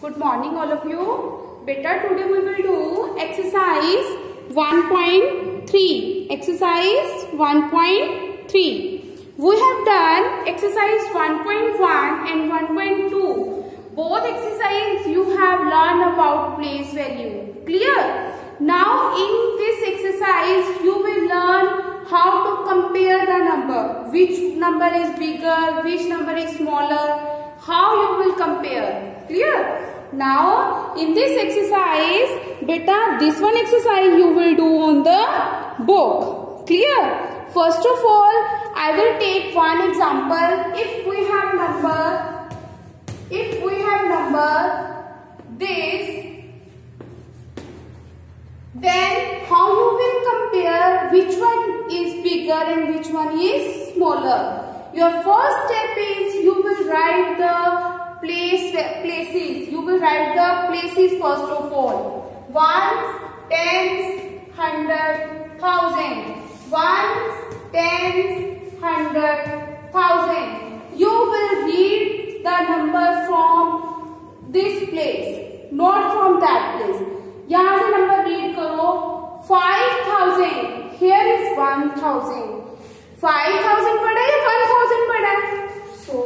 Good morning all of you. Beta, today we will do exercise 1.3. Exercise 1.3. We have done exercise 1.1 and 1.2. Both exercises you have learned about place value. Clear? Now in this exercise you will learn how to compare the number. Which number is bigger, which number is smaller. How you will compare. Clear? Now in this exercise, beta, this one exercise you will do on the book. Clear? First of all, I will take one example. If we have number this, then how you will compare which one is bigger and which one is smaller. Your first step is you will write the places. You will write the places first of all. Ones, tens, hundred, thousand. Ones, tens, hundred, thousand. You will read the number from this place, not from that place. यहाँ से number read करो 5000. Here is 1000. 5000 पड़ा या 1000 पड़ा? So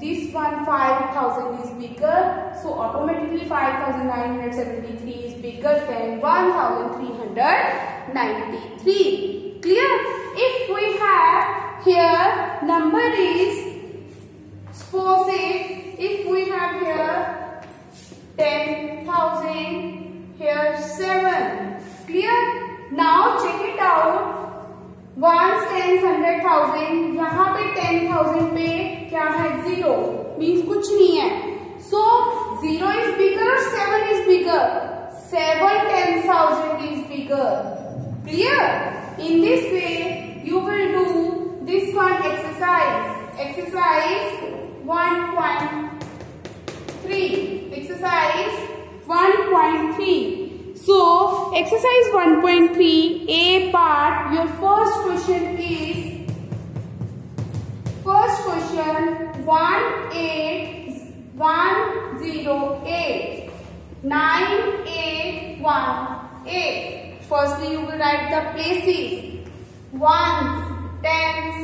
this one 5000 is bigger. So automatically 5973 is bigger than 1393. Clear? If we have here number is, suppose if we have here 10,000. Here 7. Clear? Now check it out. Ones, tens, 100,000. यहाँ पे 10,000 पे क्या है? 0. Means कुछ नहीं है. So 0 is bigger or 7 is bigger? 7 10,000 is bigger. Clear? In this way you will do this one exercise. Exercise 1.3. Exercise 1.3. So, exercise 1.3, A part, your first question is, 18108 9818. Firstly, you will write the places. Ones, tens,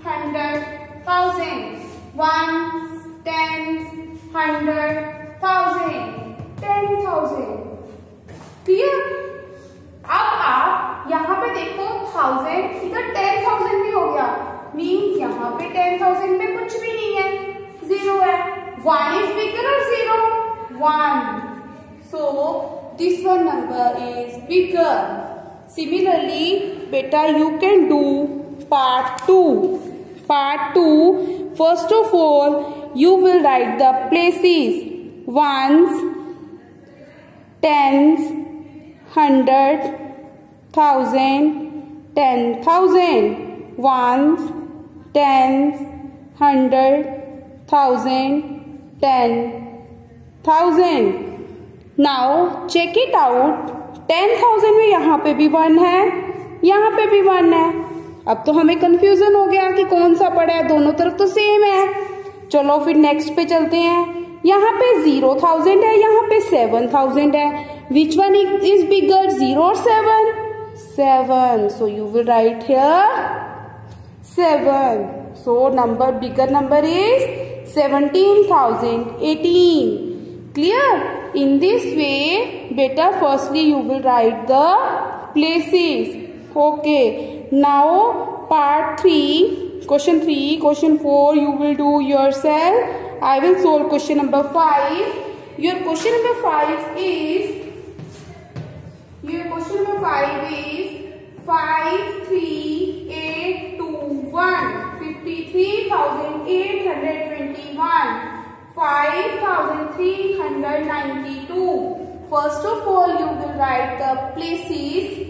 hundred, thousand. Ones, tens, hundred, thousand. 10,000. Clear? अब आप यहाँ पे देखो 1000, इधर 10,000 भी हो गया. Means यहाँ पे 10,000 में कुछ भी नहीं है, 0 है. 1 is bigger or 0? 1. So this one number is bigger. Similarly, beta, you can do part 2. Part 2. First of all, you will write the places. Ones, tens, hundred, thousand, 10,000. Ones, tens, hundred, thousand, 10,000. Now check it out. 10,000 में यहाँ पे भी 1 है, यहाँ पे भी 1 है. अब तो हमें कंफ्यूजन हो गया कि कौन सा पड़ा है. दोनों तरफ तो सेम है. चलो फिर नेक्स्ट पे चलते हैं. यहाँ पे 0,000 है, यहाँ पे 7,000 है. Which one is bigger, 0 or 7? 7. So you will write here 7. So bigger number is 17,018. Clear? In this way, beta, firstly you will write the places. Okay. Now part 3, question 3, question 4 you will do yourself. I will solve question number 5. Your question number 5 is 53821. 53,821. 5,392. First of all, you will write the places.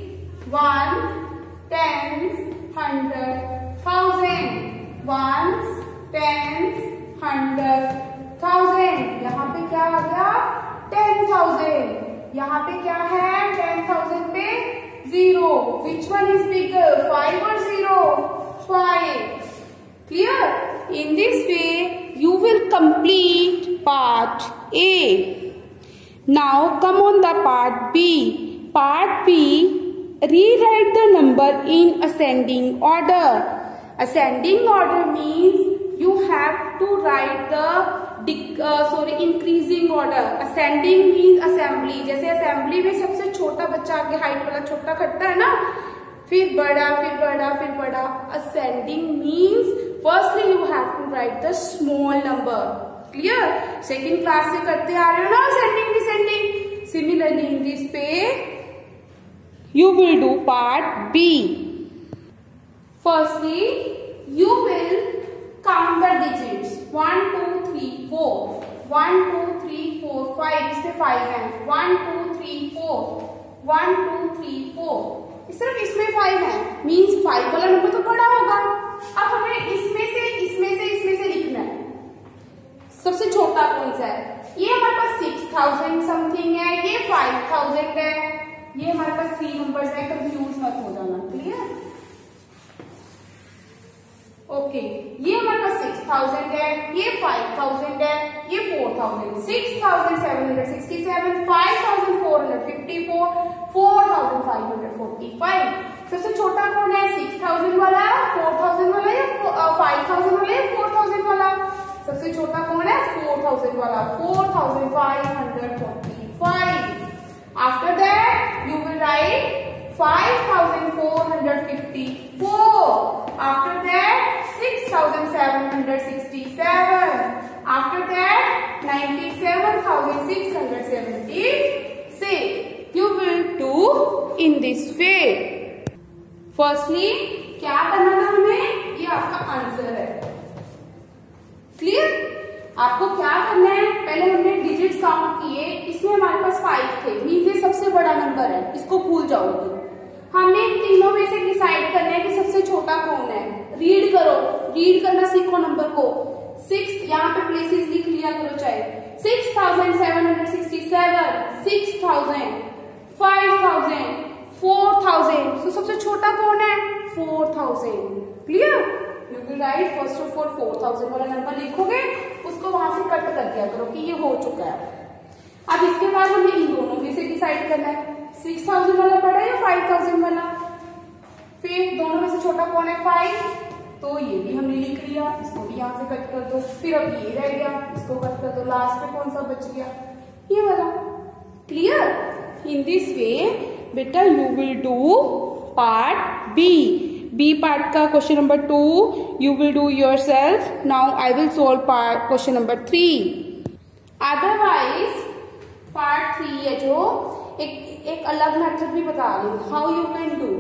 1, tens, hundred, thousand. Ones, tens, hundred, thousand. यहाँ पे क्या आ गया? 10,000. यहाँ पे क्या है? 10,000 पे 0. Which one is bigger, 5 or 0? 5. Clear? In this way, you will complete part A. Now come on the part B. Part B, rewrite the number in ascending order. Ascending order means you have to write the increasing order. Ascending means assembly. जैसे assembly में सबसे छोटा बच्चा आगे height वाला छोटा खटता है ना, फिर बड़ा फिर बड़ा फिर बड़ा. Ascending means firstly you have to write the small number. Clear? Second class से करते आ रहे हो ना ascending descending. Similarly in this page you will do part B. Firstly you will count the digits 1 2 3 4 1 2 3 4 5. इसमें 5 है. 1 2 3 4 1 2 3 4. सिर्फ इसमें 5 है. मीन्स 5 वाला नंबर तो बड़ा होगा. अब हमें इसमें से लिखना है. सबसे छोटा कौन सा है? ये हमारे पास 6000 समथिंग है, ये 5000 है, ये हमारे पास 3 नंबर्स है. कंफ्यूज मत हो जाना. क्लियर? ओके, ये हमारे पास 6000 है, ये 5000 है, ये 4000. 6767, 5454, 4545. सबसे छोटा कौन है? 6000 वाला, 4000 वाला या 5000 वाला या 4000 वाला? सबसे छोटा कौन है? 4000 वाला. 4545. After that you will write 5454. After that 6767. After that 97676. You will do in this way. Firstly क्या करना था हमें? ये आपका आंसर है. क्लियर? आपको क्या करना है? पहले हमने डिजिट्स काउंट किए. इसमें हमारे पास 5 थे. मीन्स ये सबसे बड़ा नंबर है. इसको भूल जाओगे. हमें इन तीनों में से डिसाइड करना है कि सबसे छोटा कौन है. रीड करो. रीड करना सीखो नंबर को. 6 यहाँ पे प्लेसेस लिख लिया करो चाहे. 6767, 6000, 5000, 4000. तो सबसे छोटा कौन है? 4000. Clear? You will write first of all 4000 वाला नंबर लिखोगे, उसको वहां से कट कर दिया करो कि ये हो चुका है. अब इसके बाद हमें इन दोनों में से डिसाइड करना है 6000 वाला बड़ा है या 5000 वाला. फिर दोनों में से छोटा कौन है? 5. तो ये भी हमने लिख लिया. इसको भी यहाँ से कट कर दो. फिर अब ये रह गया, इसको कट कर दो. लास्ट में कौन सा बच गया? ये वाला. क्लियर? इन दिस वे बेटा you will do part B. B part का question number 2 you will do yourself. Now I will solve part question number 3. Otherwise part 3 है जो एक अलग मेथड भी बता रही हूँ. How you can do?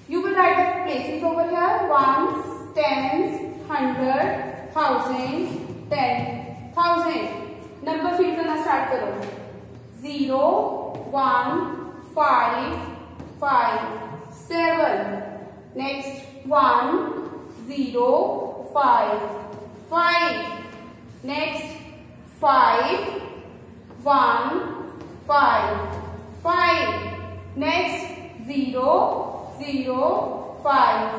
You will write the places over here. ones, tens, 100, 1000, 10,000. Number fill करना start करो. 0 1 5 5 7. Next 1 0 5 5. Next 5 1 5 5. Next 0 0 5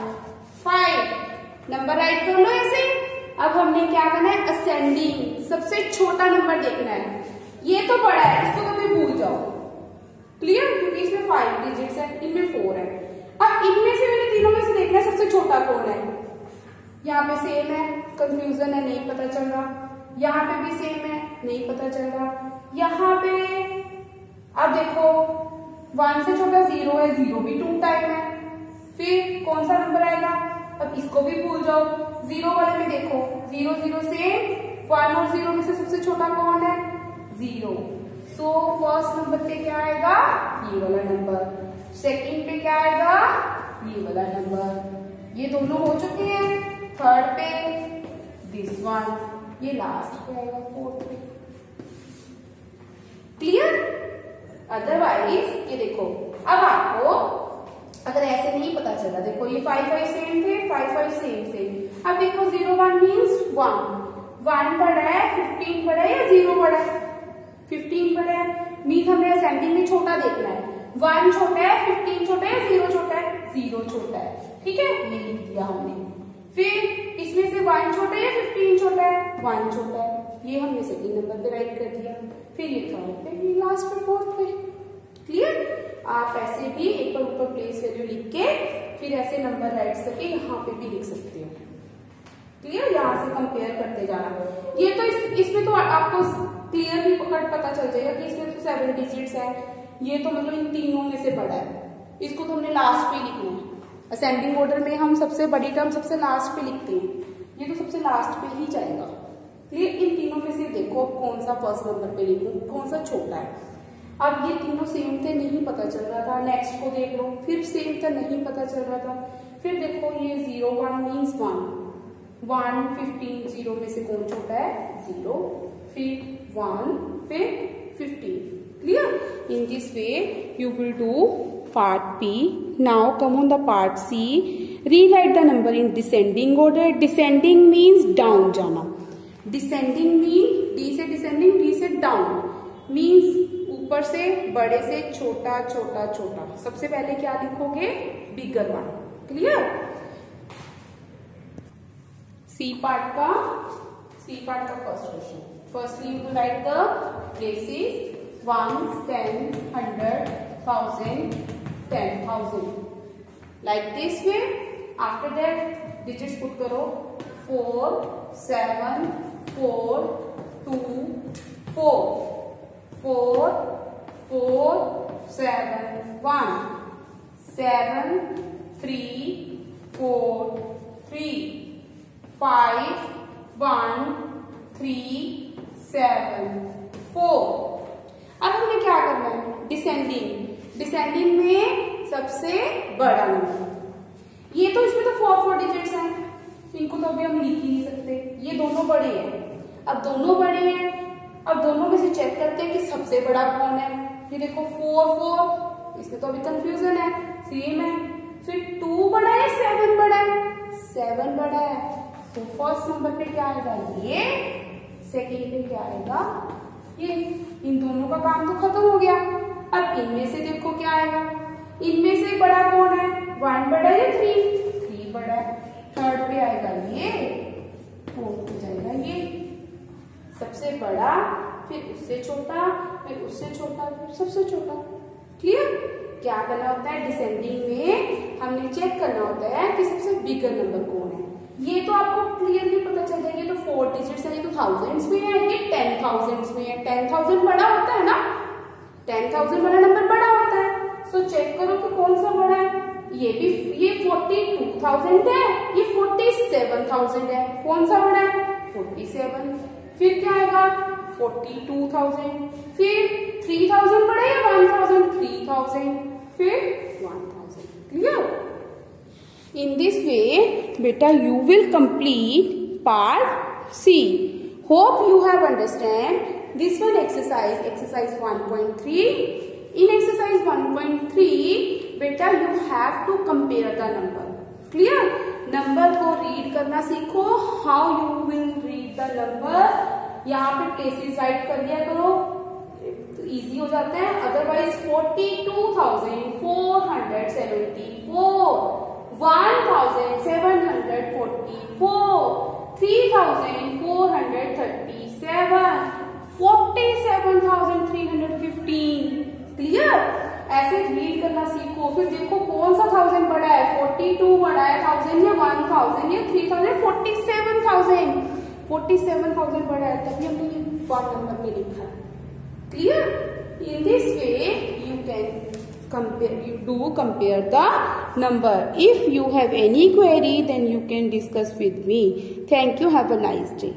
5. Number right कर लो ऐसे. अब हमने क्या करना है? असेंडिंग. सबसे छोटा नंबर देखना है. ये तो बड़ा है, इसको कभी भूल जाओ. क्लियर? क्योंकि इसमें 5 डिजिट्स है, इनमें 4 है. अब इनमें से मैंने तीनों में से देखना है सबसे छोटा कौन है. यहाँ पे सेम है, कंफ्यूजन है, नहीं पता चल रहा. यहाँ पे भी सेम है, नहीं पता चल रहा. यहाँ पे अब देखो 1 से छोटा 0 है, 0 भी 2 टाइम है. फिर कौन सा नंबर आएगा? अब इसको भी भूल जाओ. 0 वाले में देखो 0 0 से 1 और 0 में से सबसे छोटा कौन है? 0. सो फर्स्ट नंबर पे क्या आएगा? ये वाला नंबर. सेकंड पे क्या आएगा? ये वाला नंबर. ये दोनों हो चुके हैं. थर्ड पे दिस वन. ये लास्ट पे आएगा, फोर्थ पे. क्लियर? अदरवाइज ये देखो, अब आपको अगर ऐसे नहीं पता चला, देखो ये 5 5 सेम थे, 5 5 सेम. अब देखो 0 1 मीन्स 1 बड़ा है, 15 बड़ा है या 0 बड़ा है? 15 बड़ा है. मीन्स हमें असेंडिंग में छोटा देखना है. 1 छोटा है, 15 छोटा है, 0 छोटा है? 0 छोटा है. ठीक है, ये लिख दिया हमने. फिर इसमें से 1 छोटा है या 15 छोटा है? 1 छोटा है. ये हमने सेकंड नंबर पे राइट कर दिया, फिर ये थर्ड पे, ये लास्ट पे, फोर्थ पे। क्लियर? आप ऐसे भी एक बार ऊपर प्लेस वैल्यू लिख के फिर ऐसे नंबर राइट करके यहाँ पे भी लिख सकते हो। क्लियर? यहाँ से कंपेयर करते जाना। ये तो इसमें तो आपको क्लियरली पता चल जाएगा कि इसमें तो 7 डिजिट्स है, ये तो मतलब इन तीनों में से बड़ा है, इसको तो हमने लास्ट पे लिखना है। असेंडिंग ऑर्डर में हम सबसे बड़ी टर्म सबसे लास्ट पे लिखते हैं, ये तो सबसे लास्ट पे ही जाएगा। क्लियर? इन तीनों में से देखो कौन सा फर्स्ट नंबर पे लिखूं, कौन सा छोटा है। अब ये तीनों सेम थे, नहीं पता चल रहा था, नेक्स्ट को देख लो, फिर सेम था, नहीं पता चल रहा था, फिर देखो ये 0 1 मीन्स 1 1 15 0 में से कौन छोटा है? 0, फिर 1, फिर 15। Clear? In this way you will do part P. Now come on the part C. Rewrite the number in descending order. Descending means down जाना, descending means D से descending, D से down means ऊपर से बड़े से छोटा छोटा छोटा। सबसे पहले क्या लिखोगे? Bigger one. Clear? C part का first question. Firstly you write the places, ones, tens, 100, 1000, 10,000 like this way. After that digits put करो 4 7 4 2 4 4 4 7 1 7 3 4 3 5 1 3 7 4। अब हमें क्या करना है? डिसेंडिंग में सबसे बड़ा नंबर, ये तो इसमें तो 4 डिजिट्स हैं, इनको तो अभी हम लिख ही नहीं सकते, ये दोनों बड़े हैं। अब दोनों बड़े हैं, अब दोनों में से चेक करते हैं कि सबसे बड़ा कौन है। ये देखो 4 4, इसमें तो अभी कंफ्यूजन है, सेम है। फिर 2 बड़ा है, 7 बड़ा है, 7 बड़ा है, तो फर्स्ट नंबर पे क्या आएगा? ये। सेकेंड पे क्या आएगा? ये। इन दोनों का काम तो खत्म हो गया। अब इनमें से देखो क्या आएगा? इनमें से बड़ा कौन है? 1 बड़ा है, 3 बड़ा है। थर्ड पे आएगा ये, फोर्थ पे जाएगा ये। सबसे बड़ा, फिर उससे छोटा, फिर उससे छोटा, फिर सबसे छोटा। क्लियर? क्या करना होता है? डिसेंडिंग में हमने चेक करना होता है कि सबसे बिगर नंबर कौन है। ये तो आपको क्लियरली पता चल जाएगा, ये तो 4 डिजिट्स है, ये तो थाउजेंड्स में है, ये 10,000s में है। 10,000 बड़ा होता है ना, 10,000 वाला नंबर बड़ा होता है। सो चेक करो कि कौन सा बड़ा है। ये 42,000 है, ये 47,000 है, कौन सा बड़ा है? 47। फिर क्या आएगा? 42,000, फिर 3,000 बड़ा है, 1,000 3,000, फिर 1,000। Clear? In this way, beta, you will complete part C. Hope you have understand this one exercise 1.3. In exercise 1.3, beta, you have to compare the number. Clear? Number को read करना सीखो. How you will read the number? यहाँ पे places write कर दिया करो, easy हो जाता है। अदरवाइज 42,474, 1,744, 3,437, 47,315। क्लियर? ऐसे रीड करना सीखो। फिर देखो कौन सा 1000 बड़ा है, 42 बड़ा है 1000 या 1000 या 3000, 47,000 बड़ा है, तभी हमने ये 1 नंबर पे लिखा है। Clear? In this way you can compare the number. If you have any query, then you can discuss with me. Thank you. Have a nice day.